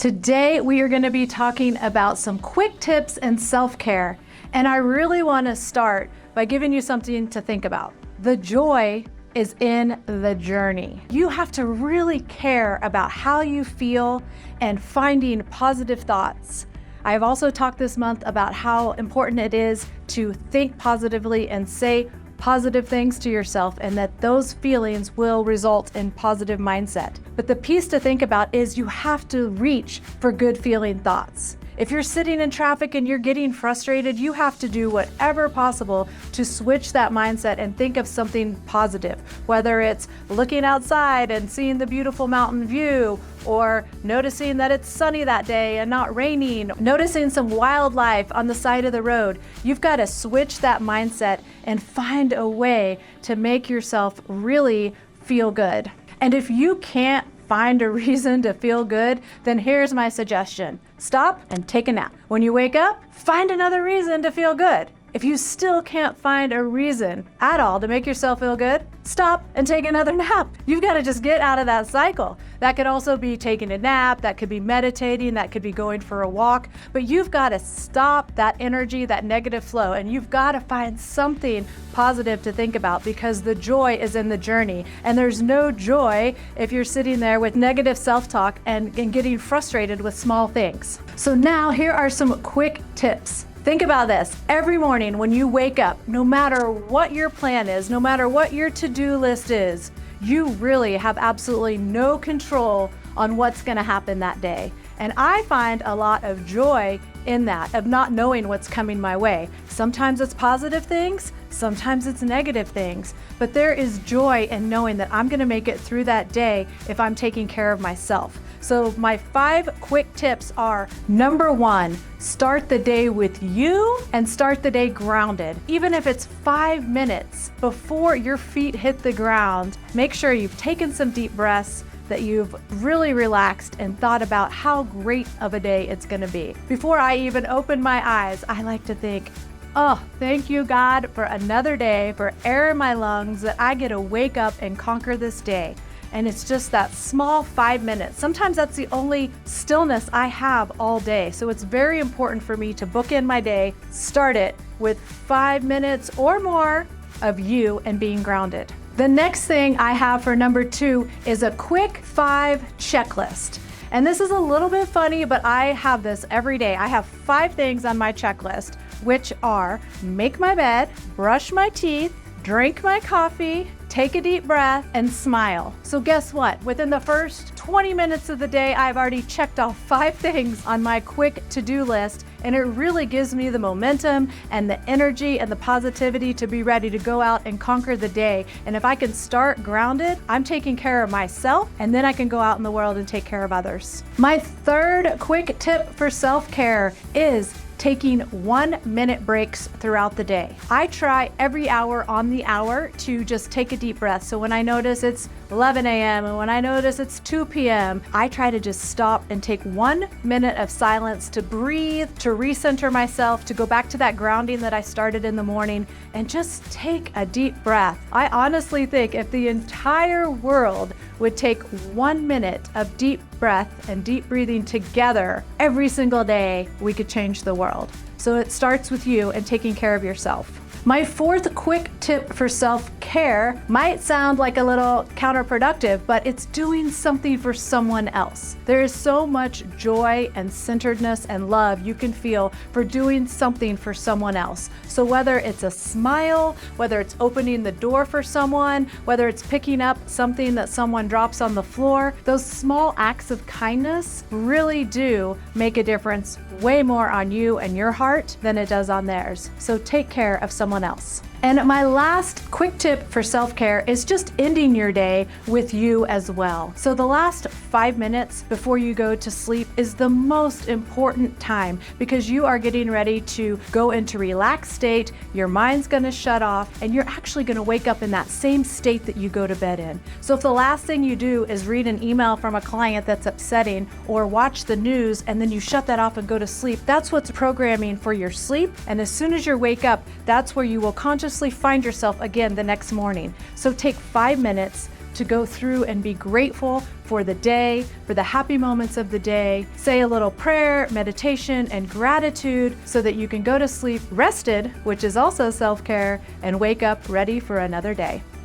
Today, we are going to be talking about some quick tips in self-care. And I really want to start by giving you something to think about. The joy is in the journey. You have to really care about how you feel and finding positive thoughts. I have also talked this month about how important it is to think positively and say positive things to yourself, and that those feelings will result in positive mindset. But the piece to think about is you have to reach for good feeling thoughts. If you're sitting in traffic and you're getting frustrated, you have to do whatever possible to switch that mindset and think of something positive, whether it's looking outside and seeing the beautiful mountain view, or noticing that it's sunny that day and not raining, noticing some wildlife on the side of the road. You've got to switch that mindset and find a way to make yourself really feel good. And if you can't find a reason to feel good, then here's my suggestion. Stop and take a nap. When you wake up, find another reason to feel good. If you still can't find a reason at all to make yourself feel good, stop and take another nap. You've got to just get out of that cycle. That could also be taking a nap, that could be meditating, that could be going for a walk, but you've got to stop that energy, that negative flow, and you've got to find something positive to think about, because the joy is in the journey. And there's no joy if you're sitting there with negative self-talk and getting frustrated with small things. So now here are some quick tips. Think about this. Every morning when you wake up, no matter what your plan is, no matter what your to-do list is, you really have absolutely no control on what's going to happen that day. And I find a lot of joy in that, of not knowing what's coming my way. Sometimes it's positive things, sometimes it's negative things, but there is joy in knowing that I'm going to make it through that day if I'm taking care of myself. So my 5 quick tips are: number 1, start the day with you and start the day grounded. Even if it's 5 minutes before your feet hit the ground, make sure you've taken some deep breaths, that you've really relaxed and thought about how great of a day it's going to be. Before I even open my eyes, I like to think, oh, thank you, God, for another day, for air in my lungs, that I get to wake up and conquer this day. And it's just that small 5 minutes. Sometimes that's the only stillness I have all day. So it's very important for me to bookend my day, start it with 5 minutes or more of you and being grounded. The next thing I have for number 2 is a quick 5 checklist. And this is a little bit funny, but I have this every day. I have 5 things on my checklist, which are: make my bed, brush my teeth, drink my coffee, take a deep breath, and smile. So guess what? Within the first 20 minutes of the day, I've already checked off 5 things on my quick to-do list, and it really gives me the momentum and the energy and the positivity to be ready to go out and conquer the day. And if I can start grounded, I'm taking care of myself, and then I can go out in the world and take care of others. My 3rd quick tip for self-care is taking 1-minute breaks throughout the day. I try every hour on the hour to just take a deep breath. So when I notice it's 11 a.m. and when I notice it's 2 p.m., I try to just stop and take 1 minute of silence to breathe, to recenter myself, to go back to that grounding that I started in the morning, and just take a deep breath. I honestly think if the entire world would take 1 minute of deep breath and deep breathing together every single day, we could change the world. So it starts with you and taking care of yourself. My 4th quick tip for self-care might sound like a little counterproductive, but it's doing something for someone else. There is so much joy and centeredness and love you can feel for doing something for someone else. So whether it's a smile, whether it's opening the door for someone, whether it's picking up something that someone drops on the floor, those small acts of kindness really do make a difference, way more on you and your heart than it does on theirs. So take care of someone else. And my last quick tip for self-care is just ending your day with you as well. So the last 5 minutes before you go to sleep is the most important time, because you are getting ready to go into relaxed state, your mind's gonna shut off, and you're actually gonna wake up in that same state that you go to bed in. So if the last thing you do is read an email from a client that's upsetting, or watch the news, and then you shut that off and go to sleep, that's what's programming for your sleep. And as soon as you wake up, that's where you will consciously find yourself again the next morning. So take 5 minutes, to go through and be grateful for the day, for the happy moments of the day. Say a little prayer, meditation, and gratitude so that you can go to sleep rested, which is also self-care, and wake up ready for another day.